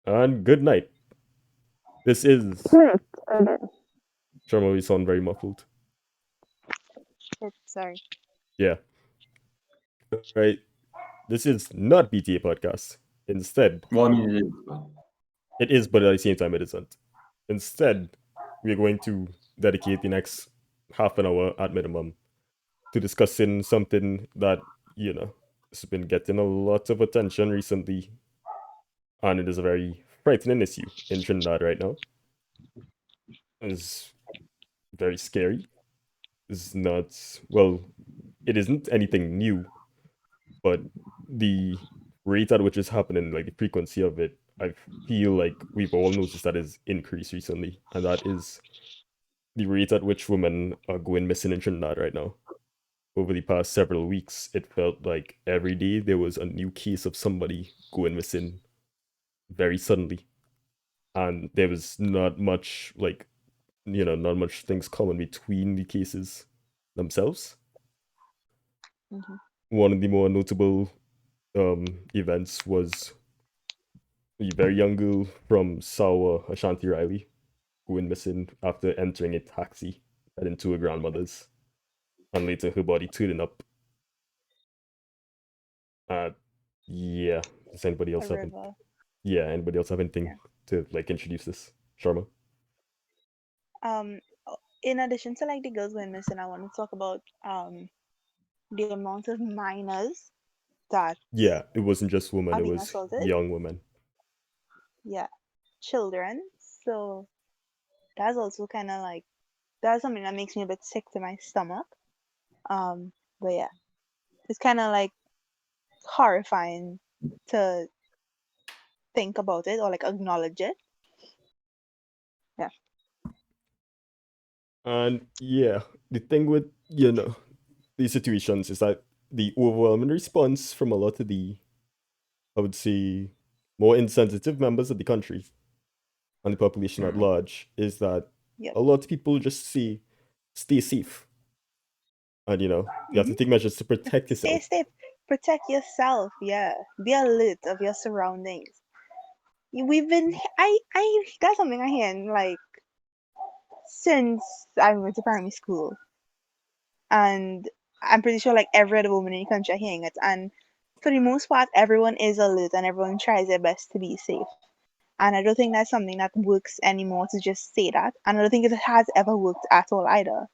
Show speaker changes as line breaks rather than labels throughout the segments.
And good night. This is
Right. Okay.
Sharma. We sound very muffled.
Shit, sorry.
Yeah, right. This is not BTA Podcast. Instead,
Well, I mean, it is, but
it is, but at the same time, it isn't. Instead, we are going to dedicate the next half an hour at minimum to discussing something that, you know, has been getting a lot of attention recently, and it is a very frightening issue in Trinidad right now. It's very scary. It's not, well, it isn't anything new, but the rate at which it's happening, like the frequency of it, I feel like we've all noticed that is increased recently, and that is the rate at which women are going missing in Trinidad right now. Over the past several weeks, it felt like every day there was a new case of somebody going missing very suddenly, and there was not much not much things common between the cases themselves.
Hmm.
One of the more notable events was a very young girl from Sawa, Ashanti Riley, who went missing after entering a taxi heading to her grandmother's, and later her body turning up. Uh, yeah. Does anybody
A
else have
river.
yeah, anybody else have
Yeah.
anything to like introduce this? Sharma?
Um, in addition to like the girls going missing, I want to talk about the amount of minors that
Yeah, it wasn't just women,
are
it
being
was
assaulted.
young women.
Yeah, children. So that's also kind of like that's something that makes me a bit sick to my stomach. Um, but yeah, it's kind of like horrifying to think about it or like acknowledge it. Yeah.
And yeah, the thing with, these situations is that the overwhelming response from a lot of the, I would say, more insensitive members of the country and the population at
mm,
large is that
Yep.
a lot of people just say, stay safe. And, you have to
Hmm.
take measures to protect
Stay
yourself.
safe. Protect yourself. Yeah. Be alert of your surroundings. We've been. I. That's something I hear like since I went to primary school, and I'm pretty sure like every other woman in the country are hearing it. And for the most part, everyone is alert and everyone tries their best to be safe. And I don't think that's something that works anymore to just say that. And I don't think it has ever worked at all either.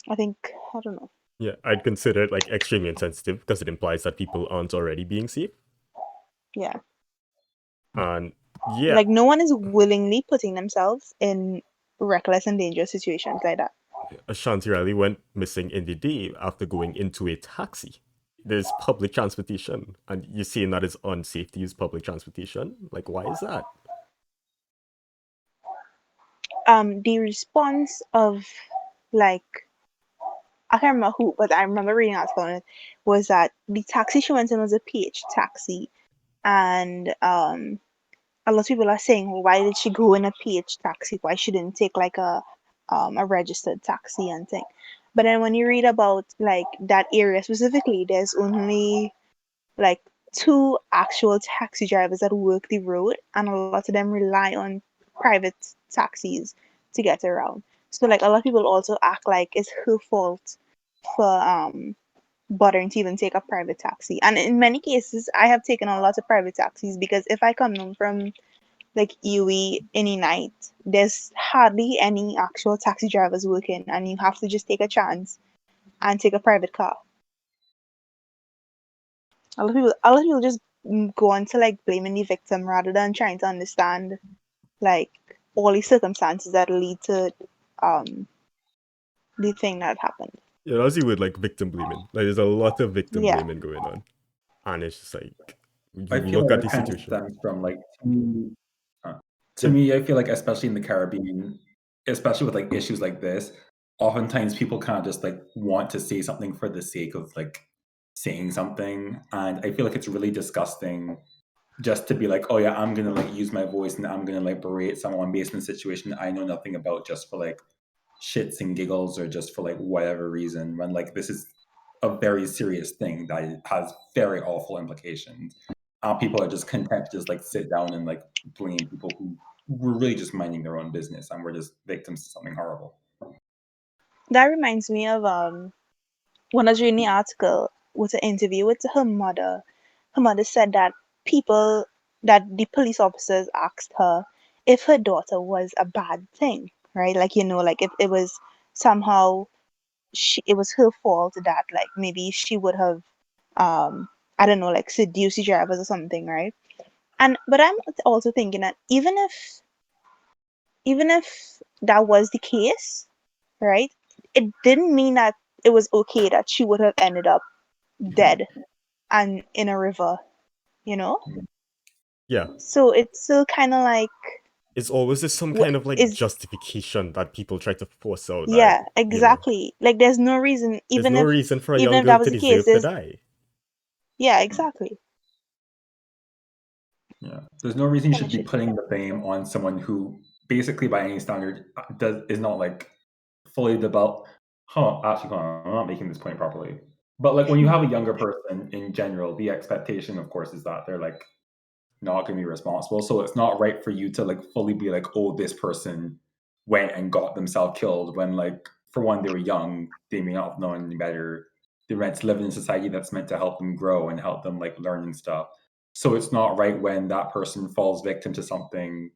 I think I don't know.
Yeah, I'd consider it like extremely insensitive because it implies that people aren't already being safe.
Yeah.
And yeah,
Like no one is willingly putting themselves in reckless and dangerous situations like that.
Ashanti Riley went missing in the day after going into a taxi. There's public transportation, and you're saying that it's unsafe to use public transportation? Like, why is that?
The response of like I can't remember who, but I remember reading an article on it was that the taxi she went in was a PH taxi, and a lot of people are saying, well, why did she go in a PH taxi? Why she didn't take like a registered taxi and thing? But then when you read about like that area specifically, there's only like two actual taxi drivers that work the road, and a lot of them rely on private taxis to get around. So like a lot of people also act like it's her fault for bothering to even take a private taxi. And in many cases, I have taken a lot of private taxis because if I come home from like Ewe any night, there's hardly any actual taxi drivers working, and you have to just take a chance and take a private car. A lot of people just go on to like blaming the victim rather than trying to understand like all the circumstances that lead to um the thing that happened.
As you would like victim blaming. Like, there's a lot of victim
Yeah.
blaming going on. And it's just like, you
I feel
look
like
at
that
the
kind of
situation.
stems from like uh, to me, I feel like especially in the Caribbean, especially with like issues like this, oftentimes people kind of just like want to say something for the sake of like saying something, and I feel like it's really disgusting just to be like, oh yeah, I'm gonna like use my voice and I'm gonna like berate someone based on a situation I know nothing about just for like shits and giggles or just for like whatever reason when like this is a very serious thing that has very awful implications. people are just content to just like sit down and like blame people who were really just minding their own business and were just victims to something horrible.
That reminds me of when I was reading the article with an interview with her mother. Her mother said that people that the police officers asked her if her daughter was a bad thing, right? Like like if it was somehow it was her fault that like maybe she would have I don't know, like seduced the drivers or something, right? And but I'm also thinking that even if that was the case, right? It didn't mean that it was okay that she would have ended up dead and in a river, you know?
Yeah.
So it's still kind of like,
It's always just some
what
kind of like
is,
justification that people try to force out that,
yeah, exactly. Like there's no reason,
there's no reason for a
even
young
if
girl
that
to
was the case,
deserve to
there's,
die.
yeah, exactly.
Yeah, there's no reason you
Kind
should
of
be
should be
putting
that.
the blame on someone who, basically, by any standard, is not like fully developed. Actually, hold on, I'm not making this point properly. But like when you have a younger person in general, the expectation, of course, is that they're like not going to be responsible. So it's not right for you to like fully be like, oh, this person went and got themselves killed when, like, for one, they were young, they may not have known any better. They're meant to live in a society that's meant to help them grow and help them like learn and stuff. So it's not right when that person falls victim to something,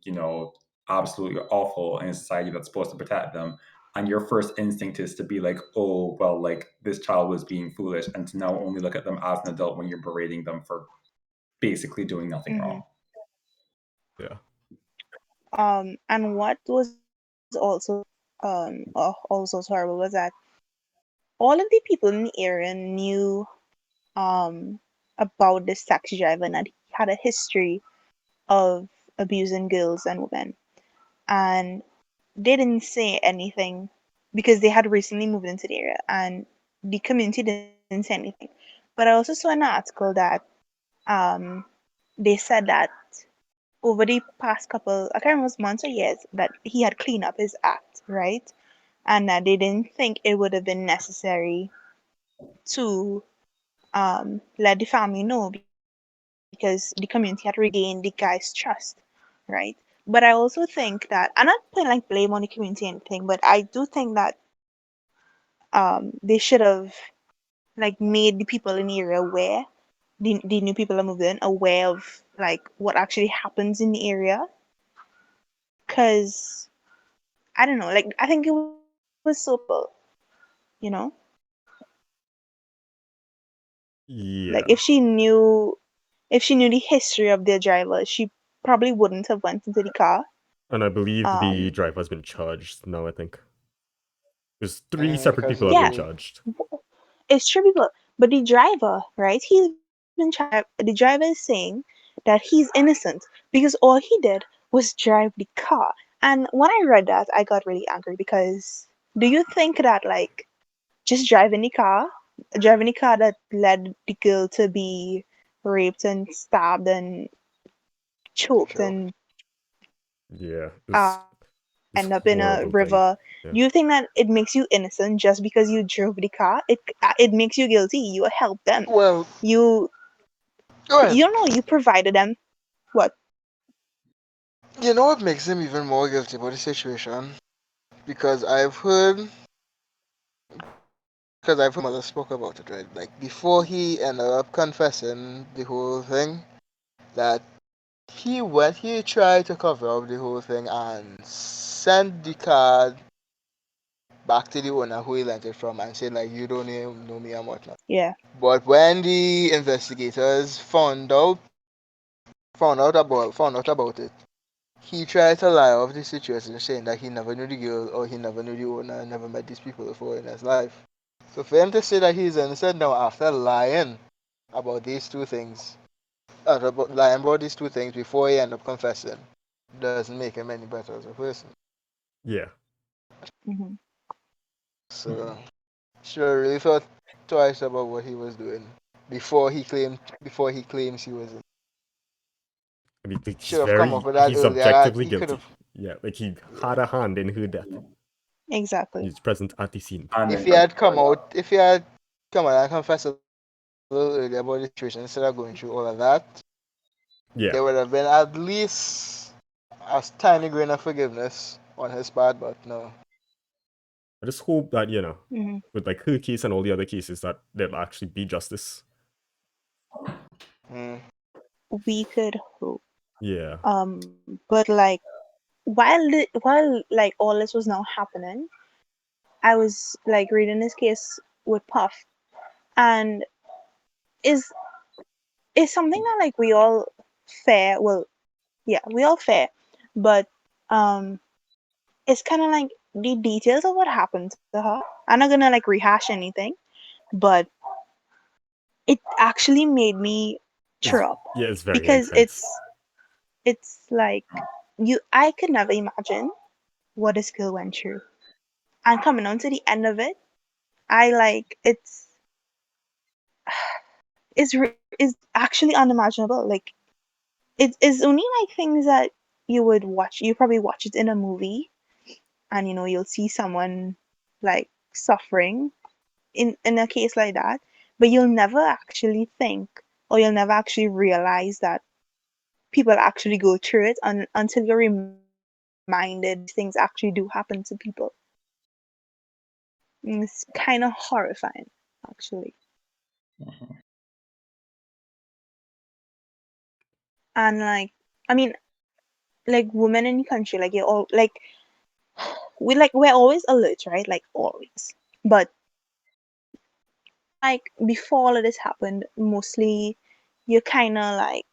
absolutely awful in a society that's supposed to protect them. And your first instinct is to be like, oh, well, like this child was being foolish, and to now only look at them as an adult when you're berating them for basically doing nothing
Hmm.
wrong.
Yeah.
And what was also horrible was that all of the people in the area knew um about this taxi driver and that he had a history of abusing girls and women, and they didn't say anything because they had recently moved into the area and the community didn't say anything. But I also saw an article that um they said that over the past couple, I can't remember if it was months or years, that he had cleaned up his act, right? And that they didn't think it would have been necessary to let the family know because the community had regained the guy's trust, right? But I also think that I'm not putting like blame on the community or anything, but I do think that they should have like made the people in the area aware, the new people that moved in, aware of like what actually happens in the area. Cause I don't know, like I think it was so you know, like
Yeah.
if she knew the history of their driver, she probably wouldn't have went into the car.
And I believe the
Um,
driver has been charged now, I think. There's three separate
Because
people have been
yeah,
charged.
it's true, people. But the driver, right? He's been charged. The driver is saying that he's innocent because all he did was drive the car. And when I read that, I got really angry because do you think that like just driving the car that led the girl to be raped and stabbed and choked
sure.
and
Yeah.
end up in a
Horrible
river,
thing.
do you
Yeah.
think that it makes you innocent just because you drove the car? It makes you guilty. You helped them.
Well,
You
go ahead.
you don't know, you provided them what?
You know what makes him even more guilty about the situation? Because I've heard mother spoke about it, right? Like before he ended up confessing the whole thing, that he tried to cover up the whole thing and sent the card back to the owner who he lent it from and said like you don't even know me and whatnot.
Yeah.
But when the investigators found out about it, he tried to lie off the situation, saying that he never knew the girl or he never knew the owner, never met these people before in his life. So for him to say that he's innocent now after lying about these two things, lying about these two things before he ended up confessing, doesn't make him any better as a person.
Yeah.
Hmm.
So should have really thought twice about what he was doing before he claims he was.
I mean, like,
Should have come up with that
he's
earlier. That
objectively
he could
guilty.
have.
Yeah, like he
Yeah.
had a hand in her death.
Exactly.
He's present at the scene.
And
If
then
he had come out, if he had come out and confessed a little earlier about the situation instead of going through all of that,
Yeah,
there would have been at least a tiny grain of forgiveness on his part, but no.
I just hope that
Hmm.
with like her case and all the other cases, that there'll actually be justice.
Mm.
We could hope.
Yeah.
But like while like all this was now happening, I was like reading this case with Puff, and is is something that like we all fair. Well, yeah, we all fair, but um, it's kind of like the details of what happened to her. I'm not gonna like rehash anything, but it actually made me
It's
tear up
yeah, it's very
because
intense.
it's like I could never imagine what this girl went through, and coming on to the end of it, I like it's actually unimaginable. Like it is only like things that you would watch. You probably watch it in a movie, and you'll see someone like suffering in a case like that, but you'll never actually think, or you'll never actually realize that people actually go through it until you're reminded that these things actually do happen to people. And it's kind of horrifying, actually. And like, I mean, like women in the country, like you're all like we're always alert, right? Like always. But like before all of this happened, mostly you're kind of like,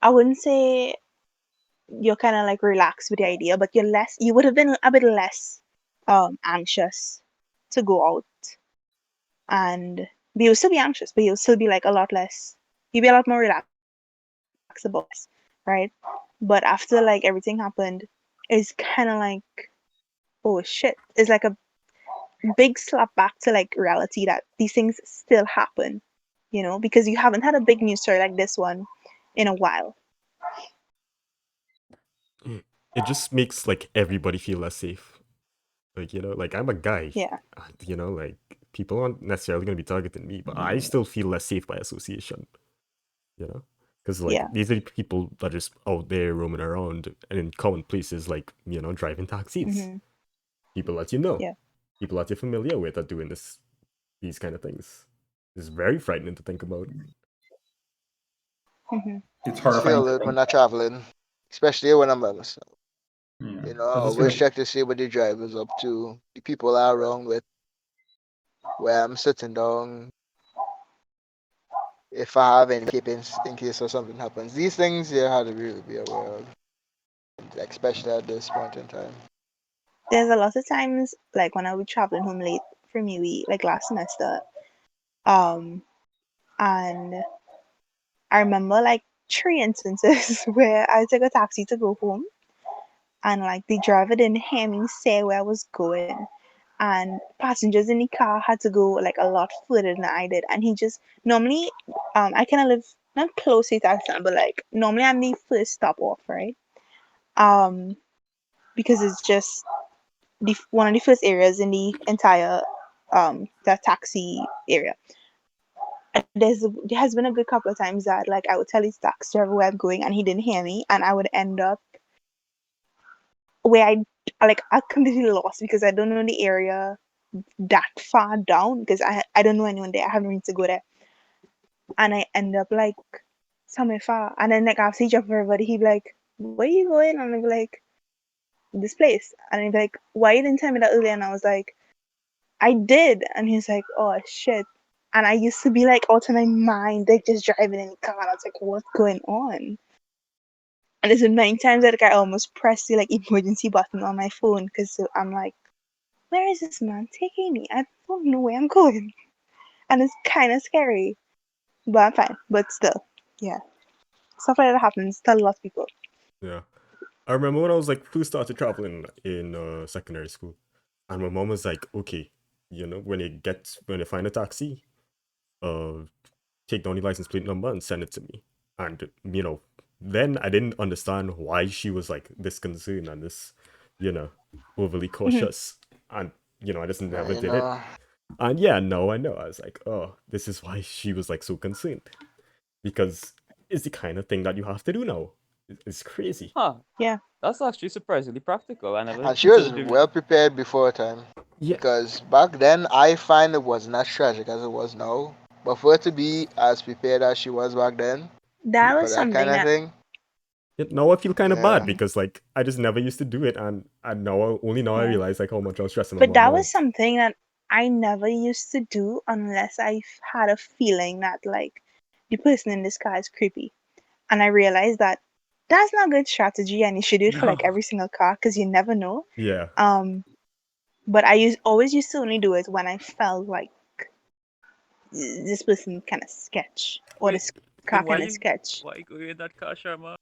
I wouldn't say you're kind of like relaxed with the idea, but you would have been a bit less anxious to go out, and but you'll still be anxious, but you'll still be like a lot less. You'll be a lot more relaxed about this, right? But after like everything happened, it's kind of like, oh shit! It's like a big slap back to like reality that these things still happen, because you haven't had a big news story like this one in a while.
It just makes like everybody feel less safe. Like, like I'm a guy,
Yeah.
like people aren't necessarily going to be targeting me, but I still feel less safe by association, you know? Because like
Yeah.
these are the people that are just out there roaming around and in common places like, driving taxis.
Hmm.
People that you know,
Yeah.
people that you're familiar with are doing these kind of things. It's very frightening to think about.
Hmm.
It's
I just feel
horrifying to
alert
think.
when I'm traveling, especially when I'm by myself.
Yeah.
You know,
I
I
just feel
always
like
check to see what the driver's up to, the people are around with, where I'm sitting down, if I have any keepings in case of something happens. These things you have to really be aware of, especially at this point in time.
There's a lot of times, like when I was traveling home late from UE, like last semester, um, and I remember like three instances where I took a taxi to go home, and like the driver didn't hear me say where I was going, and passengers in the car had to go like a lot further than I did, and he just normally, I kind of live not close to Taxi, but like normally I'm the first stop off, right? Um, because it's just one of the first areas in the entire that taxi area. There has been a good couple of times that like I would tell his taxi driver where I'm going and he didn't hear me, and I would end up where I completely lost because I don't know the area that far down because I don't know anyone there. I haven't been to go there, and I end up like somewhere far, and then like I'll see Jeff everybody. He'd be like, "Where you going?" And I'd be like, "This place," and he'd be like, "Why you didn't tell me that earlier?" And I was like, I did. And he's like, oh shit. And I used to be like out of my mind, like just driving in the car. And I was like, what's going on? And there's been many times that like, I almost pressed the like emergency button on my phone because I'm like, where is this man taking me? I don't know where I'm going. And it's kind of scary. But I'm fine. But still, yeah. Stuff like that happens to a lot of people.
Yeah. I remember when I was like first started traveling in secondary school, and my mom was like, "Okay, when you find a taxi, uh, take down the license plate number and send it to me." And then I didn't understand why she was like this concerned and this, overly
Hmm.
cautious, and I just
Now,
never
you
did it.
know,
And yeah, no, I know. I was like, oh, this is why she was like so concerned because is the kind of thing that you have to do now. It's crazy.
Huh.
Yeah.
That's actually surprisingly practical. I never
And she was
considered doing
well prepared before her time.
Yeah,
Because back then, I find it wasn't as tragic as it was now. But for her to be as prepared as she was back then
That
for
was
that kind
something
of
that
thing,
now I feel kind of bad
yeah.
because like I just never used to do it, and now only now I
Yeah.
realize like how much I was stressing my
But
mom
that
out.
was something that I never used to do unless had a feeling that like the person in this car is creepy. And I realized that that's not a good strategy and you should do it for like
No.
every single car because you never know.
Yeah,
But always used to only do it when I felt like this person kind of sketch or
Wait,
this car
then
kind of sketch.
why you go in that car, Sharma?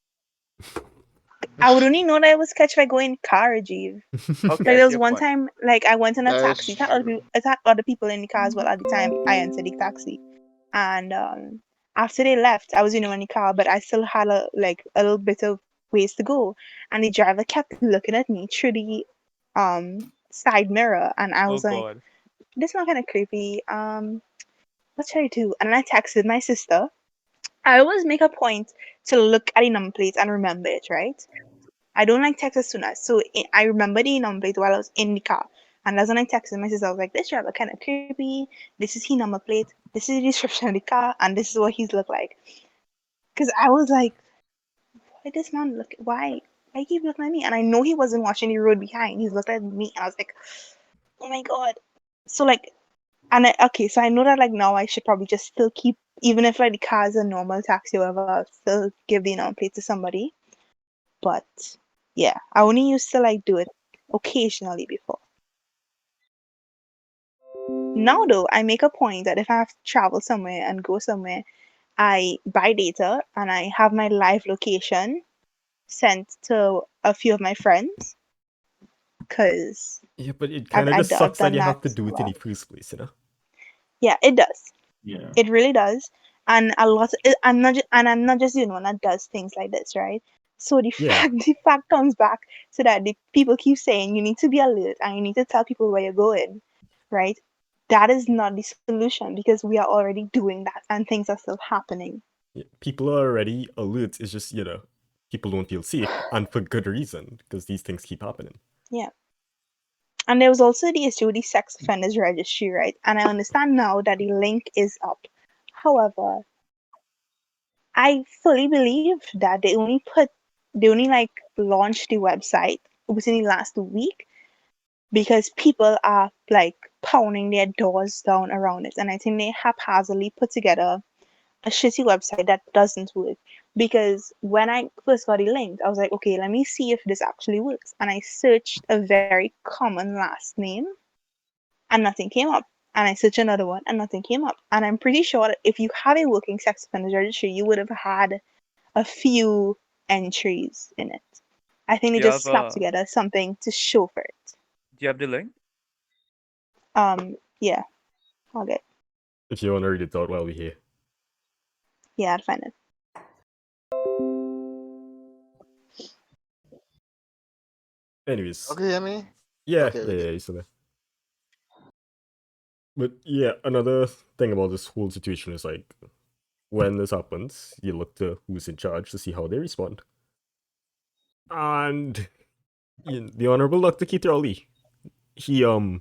I would only know that I was sketch if I go in car, Rajiv.
Okay,
Like
I
there
see
was
your
one
point.
time, like I went in a
That is
taxi.
true.
It had other people in the car as well at the time I entered the taxi, and after they left, I was in the car, but I still had a little bit of ways to go, and the driver kept looking at me through the side mirror, and I
Oh
was like,
God.
"This is kind of creepy. What should I do?" And then I texted my sister. I always make a point to look at the number plates and remember it, right? I don't like text as soon as. So I remember the number plate while I was in the car. And that's when I texted my sister. I was like, this driver kind of creepy. This is his number plate. This is the description of the car. And this is what he's look like. Because I was like, why this man look? Why he keep looking at me? And I know he wasn't watching the road behind. He's looking at me. And I was like, oh my God. So like, okay, so I know that like now I should probably just still keep, even if like the car is a normal taxi or whatever, I'll still give the number plate to somebody. But yeah, I only used to like do it occasionally before. Now though, I make a point that if I have to travel somewhere and go somewhere, I buy data and I have my live location sent to a few of my friends because
yeah, but it kind of
I've
just sucks that
done
you
that
have to do
a
it in
lot.
the first place, you know?
Yeah, it does.
Yeah.
It really does. And a lot. I'm not just the only one that does things like this, right? So
Yeah.
the fact comes back so that the people keep saying you need to be alert and you need to tell people where you're going, right? That is not the solution because we are already doing that and things are still happening.
Yeah, people are already alert. It's just, people don't feel safe, and for good reason, because these things keep happening.
Yeah. And there was also the issue with the sex offenders registry, right? And I understand now that the link is up. However, I fully believe that they only like launched the website within the last week because people are like pounding their doors down around it. And I think they haphazardly put together a shitty website that doesn't work. Because when I first got the link, I was like, okay, let me see if this actually works. And I searched a very common last name and nothing came up. And I searched another one and nothing came up. And I'm pretty sure that if you have a working sex offenders registry, you would have had a few entries in it. I think they
Do you
just
have
slapped together something to show for it.
do you have the link?
Yeah, I'll get.
If you want to read it out while we're here.
Yeah, I'll find it.
Anyways.
Okay, hear me?
Yeah,
Okay,
yeah,
okay.
yeah, so there. But yeah, another thing about this whole situation is like, when this happens, you look to who's in charge to see how they respond. And the Honorable Dr. Keith Ali, he
Boy.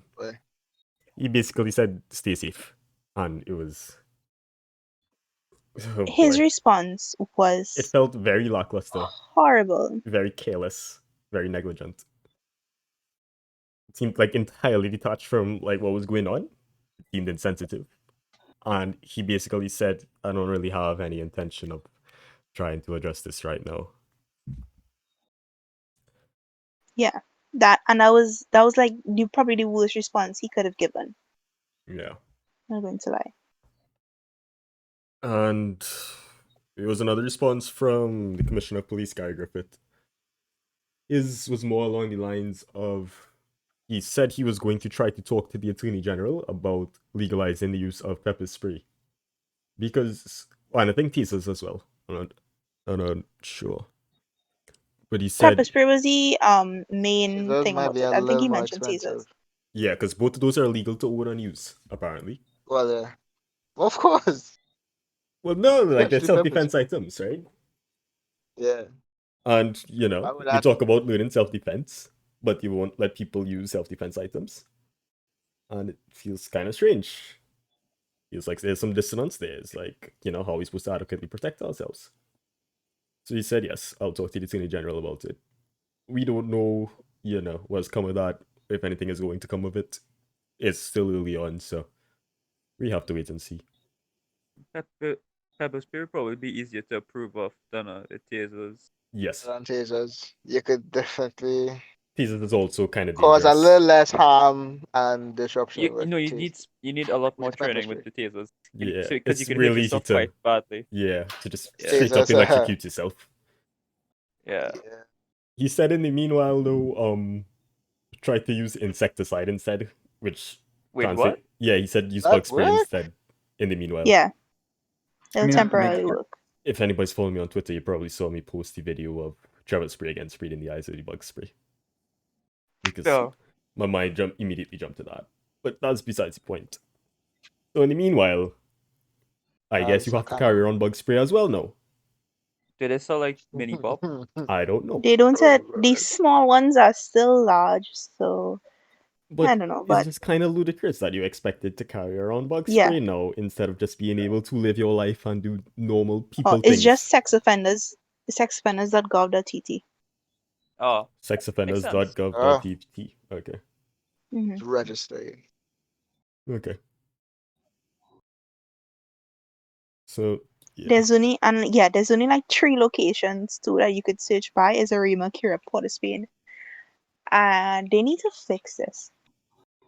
he basically said, "Stay safe," and it was, oh
His
boy,
response
it
was
felt very lackluster,
horrible.
very careless, very negligent. It seemed like entirely detached from like what was going on. It seemed insensitive, and he basically said, "I don't really have any intention of trying to address this right now."
Yeah, that was like probably the worst response he could have given.
Yeah.
I'm not going to lie.
And it was another response from the Commissioner of Police, Gary Griffith. His was more along the lines of, he said he was going to try to talk to the Attorney General about legalizing the use of pepper spray. Because, and I think tasers as well. I'm not sure. But he
Pepper
said,
spray was the main
Those
thing
might
about
be
it.
a
I think
little
he
more
mentioned
expensive.
tasers.
yeah, because both of those are illegal to own and use, apparently.
Well, of course.
Well, no, like they're
That's the purpose.
self-defense items, right?
Yeah.
And
Why would
you
that?
talk about learning self-defense, but you won't let people use self-defense items, and it feels kind of strange. Feels like there's some dissonance there. It's like, how are we supposed to adequately protect ourselves? So he said, yes, I'll talk to the Attorney General about it. We don't know, what's come of that, if anything is going to come of it. It's still early on, so we have to wait and see.
Pepper, pepper spray would probably be easier to approve of than the tasers.
Yes.
Tasers, you could definitely
Pieces is also kind of
cause a little
dangerous.
less harm and
You
disruption
you
with
know you need a lot more
pepper
training with
spray.
the tasers.
Yeah,
Because you
it's
can hurt
real easy
yourself
to,
quite badly.
to just
Yeah,
straight up
Tasers,
electrocute yourself.
yeah.
yeah.
He said in the meanwhile, though, try to use insecticide instead, which
Wait,
can't say.
what?
Yeah, he said use
That
bug spray
work?
instead in the meanwhile.
Yeah,
I
it'll
mean, that makes
temporarily
sense.
work.
If anybody's following me on Twitter, you probably saw me post the video of travel spray again sprayed in the eyes with the bug spray. Because
No.
my mind immediately jumped to that. But that's besides the point. So in the meanwhile, I guess you
So
have to carry around bug spray as well now.
Do they sell like mini pop?
I don't know.
They don't
Oh,
say
Lord.
these small ones are still large, so I
But
don't know.
it's
But
just kind of ludicrous that you expected to carry around bug
yeah,
spray now instead of just being able to live your life and do normal
oh,
people
it's just
things.
sex offenders. Sexoffenders.gov.tt.
Oh, makes sense.
Sexoffenders.gov.pt. Okay.
Mm-hmm.
Registering.
Okay. So, yeah.
There's only like 3 locations too that you could search by: is Arima, Kira, Port of Spain, and they need to fix this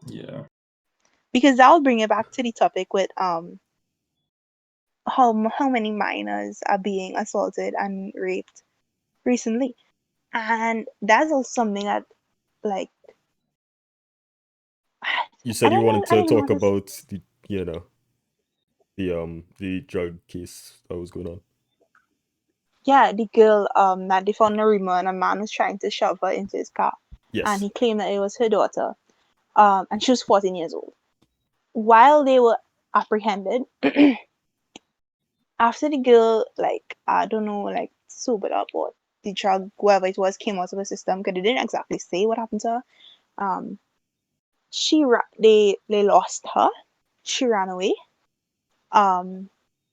Yeah.
because that will bring it back to the topic with how many minors are being assaulted and raped recently, and that's also something that, like,
You
I
said you
don't know
wanted
I
to
don't know
talk
what to s-
about the drug case that was going on.
yeah, the girl that they found Arima, and a man was trying to shove her into his car, and
Yes.
he claimed that it was her daughter, and she was 14 years old. While they were apprehended, after the girl, like, I don't know, like, sobered up, or the drug, whatever it was, came out of her system, because they didn't exactly say what happened to her. Um, they lost her. She ran away. Um,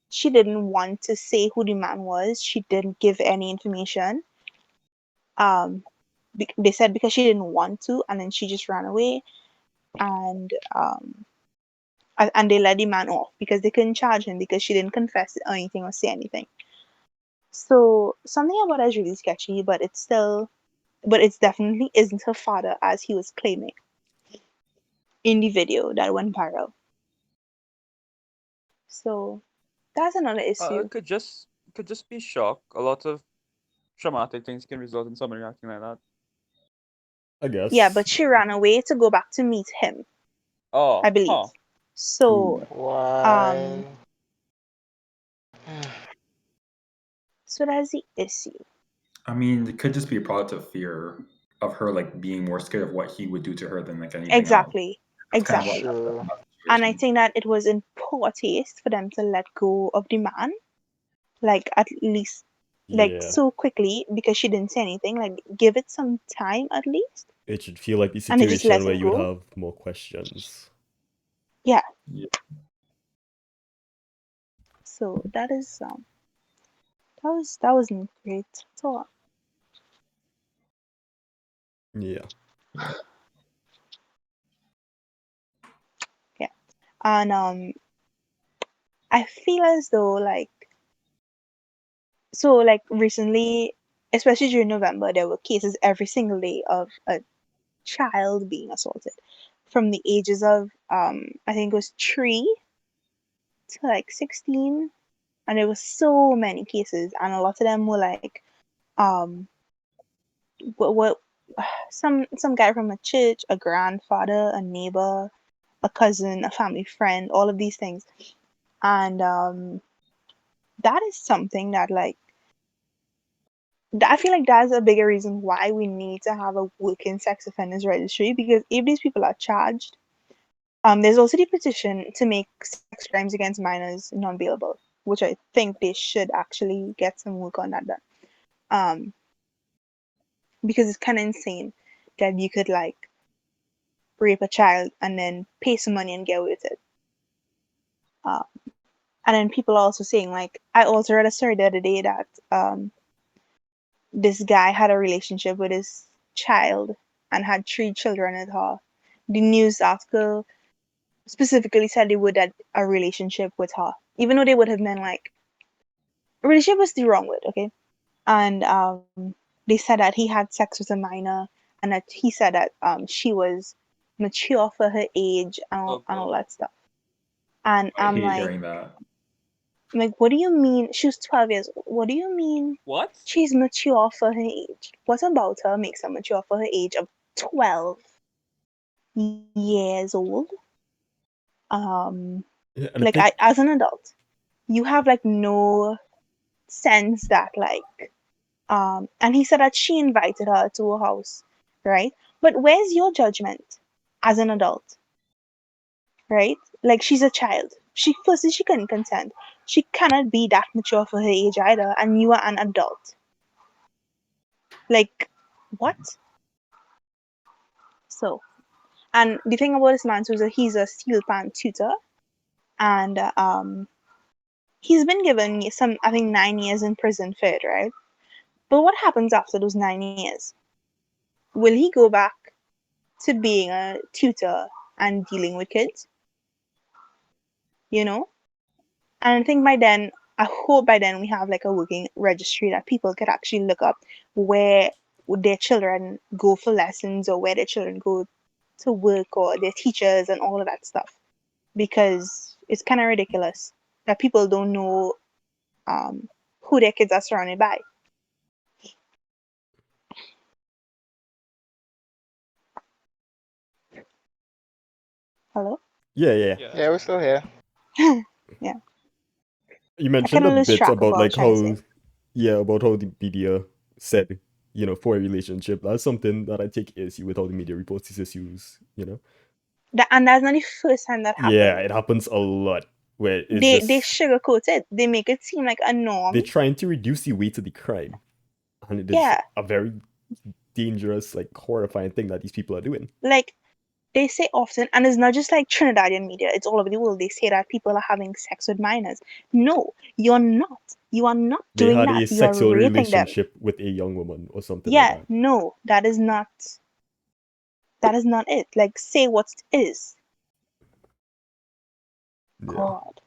she didn't want to say who the man was. She didn't give any information. Um, they said because she didn't want to, and then she just ran away. And and they let the man off because they couldn't charge him because she didn't confess or anything or say anything. So something about that is really sketchy, but it's definitely isn't her father as he was claiming in the video that went viral. So that's another issue.
It could just be shock. A lot of traumatic things can result in someone reacting like that.
I
Yeah,
guess.
but she ran away to go back to meet him, I
Oh,
believe.
huh.
So
Ooh.
Why?
so that's the issue.
I mean, it could just be a product of fear of her like being more scared of what he would do to her than like anything else.
Exactly.
That's kind of what
Exactly.
happened
Sure.
in that
And I
situation.
think that it was in poor taste for them to let go of the man, like, at least, like,
Yeah.
so quickly, because she didn't say anything. Like, give it some time at least,
It should feel like the
and they just let
situation where
him
you would
go.
have more questions.
Yeah.
Yeah.
So that wasn't great at all.
Yeah.
Yeah. And I feel as though, like, so, like, recently, especially during November, there were cases every single day of a child being assaulted from the ages of I think it was 3 to like 16, and there were so many cases, and a lot of them were like um what some guy from a church, a grandfather, a neighbor, a cousin, a family friend, all of these things. And that is something that, like, I feel like that's a bigger reason why we need to have a working sex offenders registry, because if these people are charged, there's also the petition to make sex crimes against minors non-bailable, which I think they should actually get some work on that done. Because it's kind of insane that you could like rape a child and then pay some money and get away with it. Um, and then people are also saying like, I also read a story the other day that this guy had a relationship with his child and had 3 children with her. The news article specifically said they would have a relationship with her, even though they would have meant like relationship was the wrong word, okay? And they said that he had sex with a minor, and that he said that she was mature for her age and
Oh,
all
God.
that stuff. And
I
I'm
hate
like,
hearing that.
what do you mean? She was 12 years old. What do you mean
What?
she's mature for her age? What about her makes her mature for her age of 12 years old?
Yeah, and I
Like
think
as an adult, you have like no sense that like and he said that she invited her to her house, right? But where's your judgment as an adult, right? Like she's a child. Firstly she couldn't consent. She cannot be that mature for her age either, and you are an adult. Like what? So, and the thing about this man is that he's a steel pan tutor, and he's been given some, I think, 9 years in prison for it, right? But what happens after those 9 years? Will he go back to being a tutor and dealing with kids? You know? And I think by then, I hope by then we have like a working registry that people could actually look up where would their children go for lessons, or where their children go to work, or their teachers and all of that stuff. Because it's kind of ridiculous that people don't know who their kids are surrounded by. Hello?
yeah.
Yeah, we're still here.
Yeah.
You
I
mentioned
kind
a
of lose
bit
track of
about
what I was
like
trying to
how
say.
about how the media said, for a relationship. That's something that I take issue with, how the media reports these issues.
And that's not the first time that
Yeah,
happened.
it happens a lot where it's
They
just
sugarcoat it. They make it seem like a norm.
they're trying to reduce the weight of the crime. And it is
Yeah.
a very dangerous, like horrifying thing that these people are doing.
Like they say often, and it's not just like Trinidadian media, it's all over the world. They say that people are having sex with minors. No, you're not. You are not
They
doing
had
that.
a
You are
sexual
raping them.
relationship with a young woman or something like
Yeah,
that.
no, that is not it. Like say what it is.
Yeah.
God.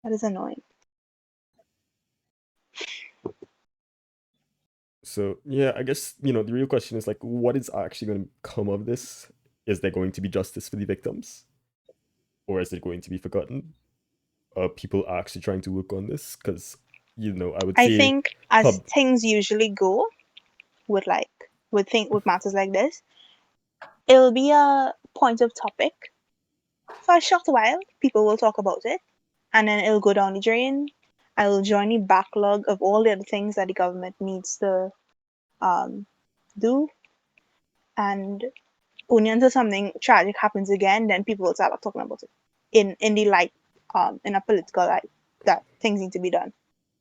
That is annoying.
So yeah, I guess the real question is like, what is actually going to come of this? Is there going to be justice for the victims, or is it going to be forgotten? Are people actually trying to work on this? Because I would
I
say
think as things usually go with with matters like this, it'll be a point of topic for a short while. People will talk about it, and then it'll go down the drain. I'll join the backlog of all the other things that the government needs to do, and only until something tragic happens again, then people will start talking about it in the light, in a political light, that things need to be done.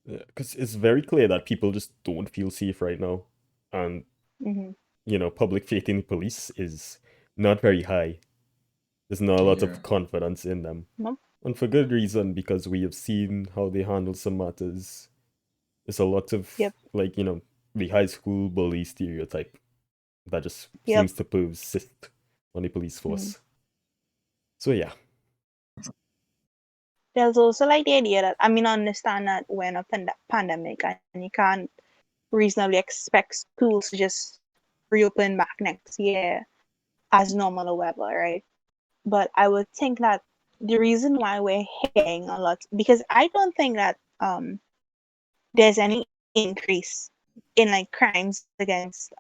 because it's very clear that people just don't feel safe right now, and
Hmm.
public faith in the police is not very high. There's not a lot
Yeah.
of confidence in them,
No?
and for good reason, because we have seen how they handle some matters. There's a lot of
Yep.
the high school bully stereotype that just
Yep.
seems to persist on the police
Mm-hmm.
force. So yeah.
There's also like the idea that, I understand that we're in a pandemic and you can't reasonably expect schools to just reopen back next year as normal or whatever, right? But I would think that the reason why we're hearing a lot, because I don't think that there's any increase in like crimes against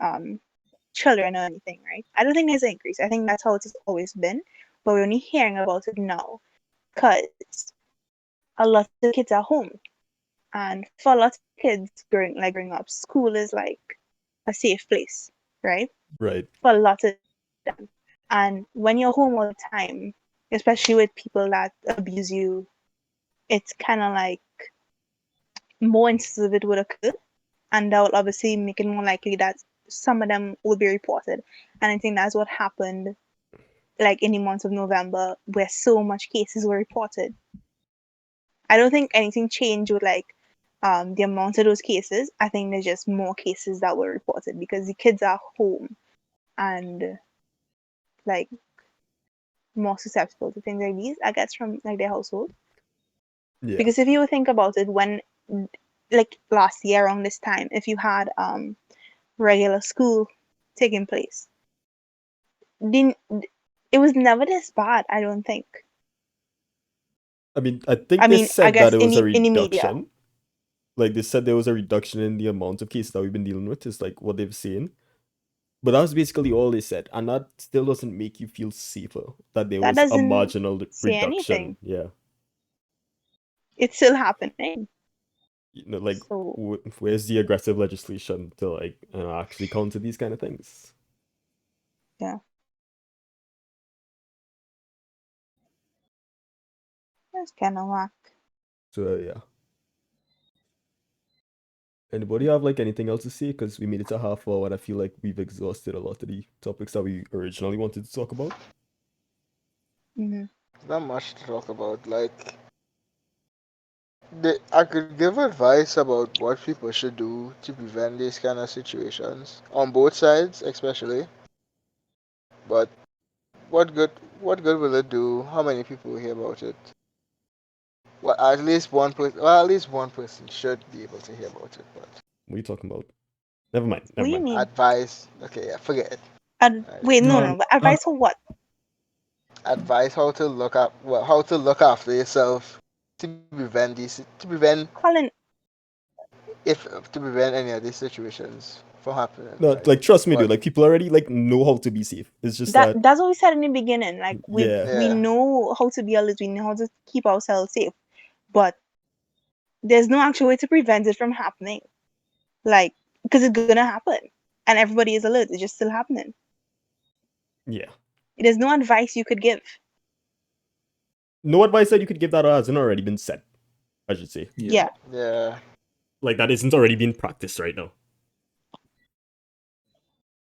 children or anything, right? I don't think there's an increase. I think that's how it's always been, but we're only hearing about it now because a lot of kids are home, and for a lot of kids growing up, school is like a safe place, right?
Right.
For a lot of them. And when you're home all the time, especially with people that abuse you, it's kind of like more instances of it would occur, and that will obviously make it more likely that some of them will be reported. And I think that's what happened, like in the month of November, where so much cases were reported. I don't think anything changed with like the amount of those cases. I think there's just more cases that were reported because the kids are home and like more susceptible to things like these, I guess, from like their household.
Yeah.
Because if you think about it, when like last year around this time, if you had regular school taking place, didn't it was never this bad, I don't think.
I mean, I think
I
they
mean, I
said
guess
that it was a
in the media.
reduction. Like they said there was a reduction in the amount of cases that we've been dealing with, is like what they've seen. But that was basically all they said. And that still doesn't make you feel safer that there
That
was a
doesn't
marginal
say
reduction.
anything.
Yeah.
It's still happening.
You know, like
So
where's the aggressive legislation to like actually counter these kind of things?
yeah. That's kinda whack.
So yeah. Anybody have like anything else to say? Because we made it a half hour and I feel like we've exhausted a lot of the topics that we originally wanted to talk about.
Hmm.
Not much to talk about. Like, I could give advice about what people should do to prevent these kind of situations on both sides, especially. But what good? What good will it do? How many people will hear about it? Well, at least one person. Well, at least one person should be able to hear about it. But
What are you talking about? Never mind.
What
Never
do you
mind.
mean?
advice. Okay, yeah, forget it.
Wait, no,
No,
but advice for what?
Advice how to look up. Well, how to look after yourself to prevent these. To prevent
Colin,
if to prevent any of these situations from happening.
No,
Right?
like trust me, dude.
But
Like people already like know how to be safe. It's just that
that's what we said in the beginning. Like we
yeah.
know how to be alert, we know how to keep ourselves safe, but there's no actual way to prevent it from happening. Like, because it's gonna happen, and everybody is alert. It's just still happening.
Yeah.
There's no advice you could give.
No advice that you could give that hasn't already been said, I should say.
Yeah.
yeah,
Like that isn't already being practiced right now.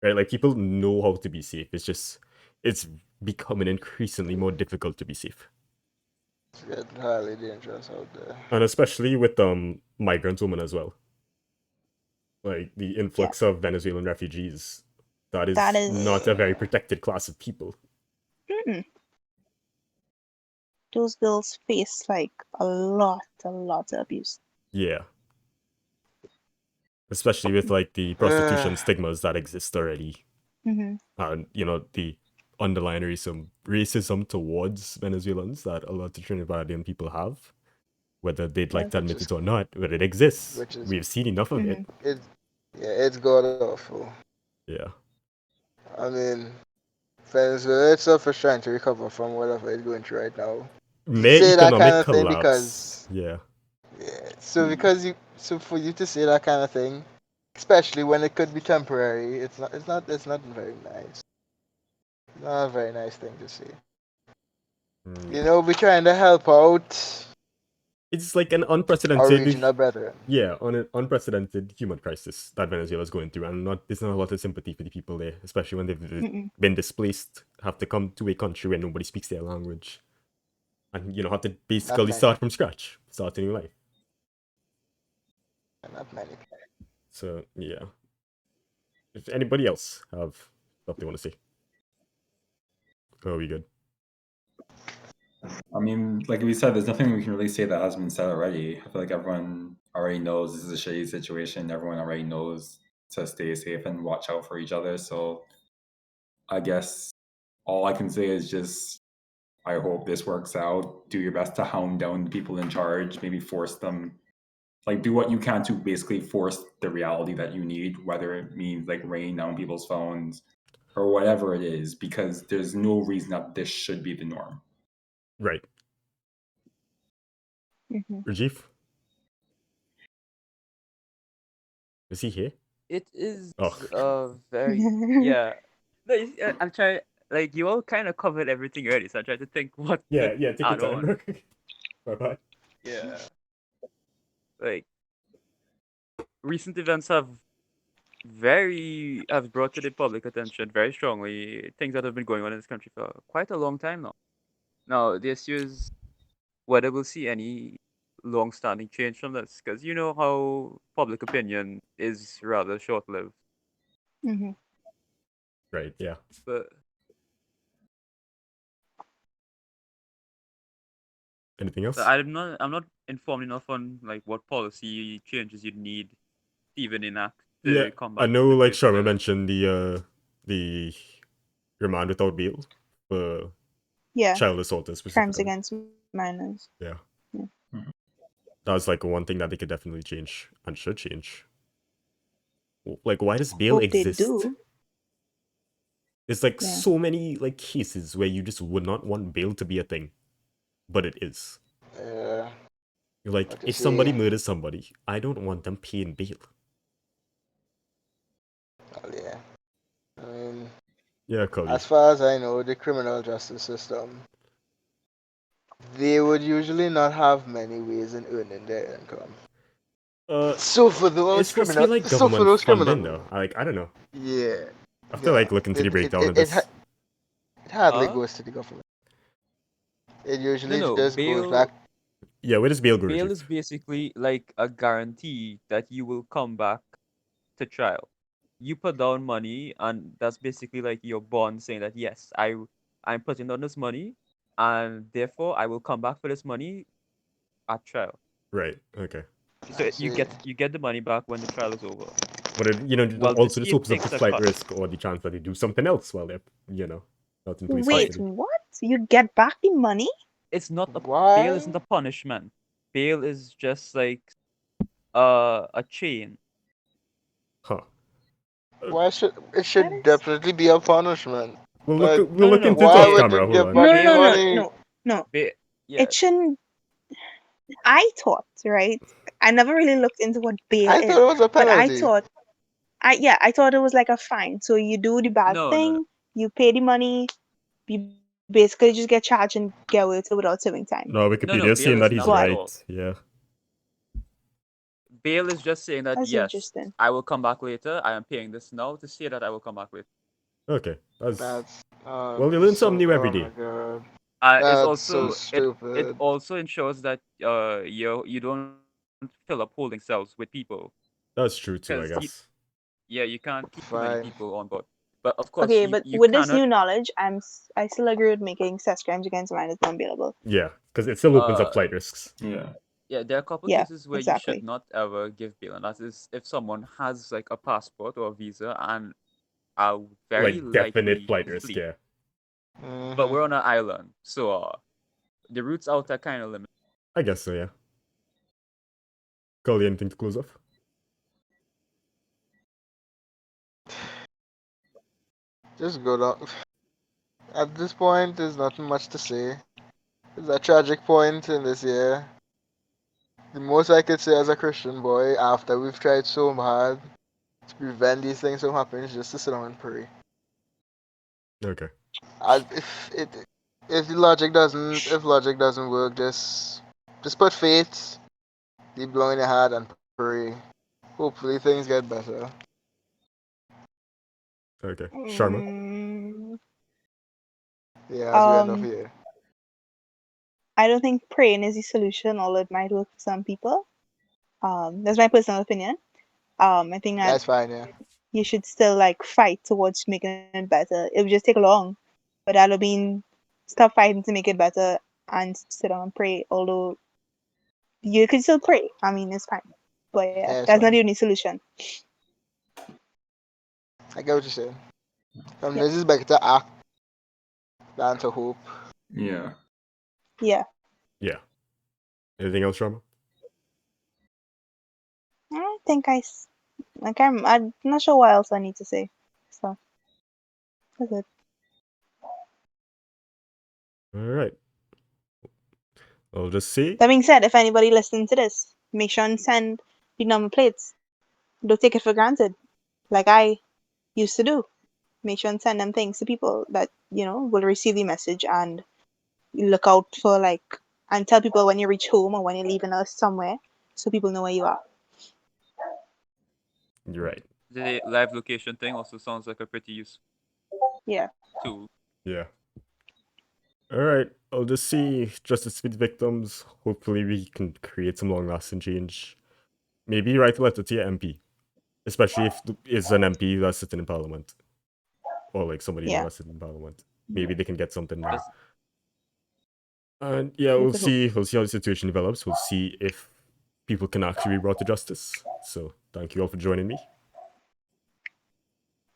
Right? Like people know how to be safe. It's becoming increasingly more difficult to be safe.
it's getting highly dangerous out there.
And especially with migrant women as well. Like the influx of Venezuelan refugees. That is not a very protected class of people.
Mm-mm. Those girls face like a lot of abuse.
Yeah. Especially with like the prostitution stigmas that exist already.
Mm-hmm.
And you know, the underlying racism towards Venezuelans that a lot of Trinidadian people have, whether they'd like to admit it or not, but it exists. We've seen enough of it.
It's god awful.
Yeah.
I mean, Venezuela itself is trying to recover from whatever it's going through right now.
Mere
Say that
economic
kind of thing
collapse.
because
Yeah.
so for you to say that kind of thing, especially when it could be temporary, it's not very nice. Not a very nice thing to say. You know, we're trying to help out
It's like an
our
unprecedented
regional brethren.
yeah, on an unprecedented human crisis that Venezuela is going through, and there's not a lot of sympathy for the people there, especially when they've been displaced, have to come to a country where nobody speaks their language, and you know have to basically start from scratch, start a new life.
Not many.
So yeah, if anybody else have stuff they want to say, are we good?
I mean, like we said, there's nothing we can really say that hasn't been said already. I feel like everyone already knows this is a shitty situation. Everyone already knows to stay safe and watch out for each other. So I guess all I can say is just I hope this works out. Do your best to hound down the people in charge, maybe force them, like do what you can to basically force the reality that you need, whether it means like raining down people's phones or whatever it is, because there's no reason that this should be the norm.
Right. Rajiv? Is he here?
It is
Oh.
very yeah. No, I'm trying. Like you all kind of covered everything already, so I'm trying to think what.
Yeah,
could
take your
add on.
time. Bye-bye.
Yeah. Like recent events have brought to the public attention very strongly things that have been going on in this country for quite a long time now. Now the issue is whether we'll see any long-standing change from this, because you know how public opinion is rather short-lived.
Hmm.
Right, yeah.
But
Anything else?
I'm not informed enough on like what policy changes you'd need to even enact
Yeah,
to
I
combat
know like
situations
Sharma
like this.
mentioned the remand without bail for
Yeah,
child assaulting
crimes
specifically.
against minors.
Yeah.
Yeah.
That's like one thing that they could definitely change and should change. Like, why does bail
Hope they
exist?
do.
There's like
Yeah.
so many like cases where you just would not want bail to be a thing, but it is.
Yeah.
You're like,
What you
if somebody
see?
murders somebody, I don't want them paying bail.
Well, yeah. I mean,
Yeah, Cully.
as far as I know, the criminal justice system, they would usually not have many ways in earning their income.
Uh,
So for
it's
those
supposed to be
criminal,
like
so for
government
those
funding
criminals,
though. I don't know.
yeah,
I have to
yeah,
like look into the breakdown of
it
this.
hardly
Huh?
goes to the government. It
No,
usually
no.
just goes back.
Yeah, where does bail go,
Bail
Rajiv?
is basically like a guarantee that you will come back to trial. You put down money, and that's basically like your bond saying that yes, I'm putting down this money, and therefore I will come back for this money at trial.
Right. Okay.
So
I
you
see.
get the money back when the trial is over.
But it,
Well, the
also just
state
opens up the
takes a
flight
cut.
risk or the chance that they do something else while they're, not in police
Oh,
Wait,
custody.
what? You get back the money?
it's not a bail
Why?
isn't a punishment. Bail is just like a chain.
Huh.
Why should it
That
should
is
definitely be a punishment? Like,
We'll
No, no,
look
no.
into it
why
off
Bail,
would you
camera. Hold
give
on.
back
no,
the
no, no, no,
money?
no, no.
yeah.
It shouldn't. I thought, right? I never really looked into what bail
I
is,
thought it was a
but I
penalty.
thought, I thought it was like a fine. So you do the bad
No, no, no.
thing, you pay the money, you basically just get charged and get away with it without serving time.
No,
No, no.
Wikipedia is
Bail
saying that
isn't
he's
that at
But
all.
right. Yeah.
Bail is just saying that
that's
yes,
interesting.
I will come back later. I am paying this now to say that I will come back later.
Okay.
That's
Well, you learn something new every
oh my
day.
god,
It's
that's so
also it
stupid.
also ensures that you don't fill up holding cells with people,
That's true too, I
because
guess.
yeah, you can't keep too many
Fine.
people on board. But of course
Okay,
you
but
you
with this
cannot
new knowledge, I still agree with making sex crimes against minors non-bailable.
Yeah, because it still opens
uh
up flight risks.
Yeah.
yeah, there are a couple
Yeah,
cases where you should
exactly.
not ever give bail, and that is if someone has like a passport or a visa and are very
Like definite
likely
flight
to
risk.
flee.
Yeah.
But
Hmm.
we're on an island, so the routes out are kind of limited.
I guess so. Yeah. Cully, anything to close off?
Just go down. At this point, there's nothing much to say. It's a tragic point in this year. The most I could say as a Christian boy, after we've tried so hard to prevent these things from happening, is just to sit down and pray.
Okay.
As if logic doesn't work, just put faith, deep down in your heart, and pray. Hopefully things get better.
Okay. Sharma.
Mm,
Yeah, as we end off
um,
here.
I don't think praying is the solution, although it might work for some people. That's my personal opinion. I think that
That's fine, yeah.
you should still like fight towards making it better. It would just take long, but that'll mean stop fighting to make it better and sit down and pray. Although you can still pray. I mean, it's fine. But yeah,
Yeah, it's
that's not
fine.
the only solution.
I get what you're saying.
Yeah.
This is better to act than to hope.
Yeah.
Yeah.
Yeah. Anything else, Sharma?
I think I'm not sure what else I need to say. So that's it.
All right. I'll just say.
That being said, if anybody listening to this, make sure and send the number plates. Don't take it for granted, like I used to do. Make sure and send them things to people that will receive the message, and look out for and tell people when you reach home or when you're leaving us somewhere, so people know where you are.
You're right.
The live location thing also sounds like a pretty useful
Yeah.
tool.
Yeah. All right. I'll just see justice with victims. Hopefully, we can create some long-lasting change. Maybe write a letter to your MP, especially if it's an MP that's sitting in Parliament, or like somebody you know
Yeah.
that's sitting in Parliament. Maybe they can get something done.
Just
And yeah,
We
we'll
could hope.
see. We'll see how the situation develops. We'll see if people can actually be brought to justice. So thank you all for joining me.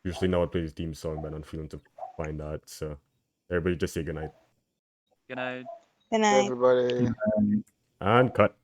Usually now I play the theme song, but I'm feeling to find that. So everybody just say goodnight
can I
Good night.
Everybody.
Um,
and cut.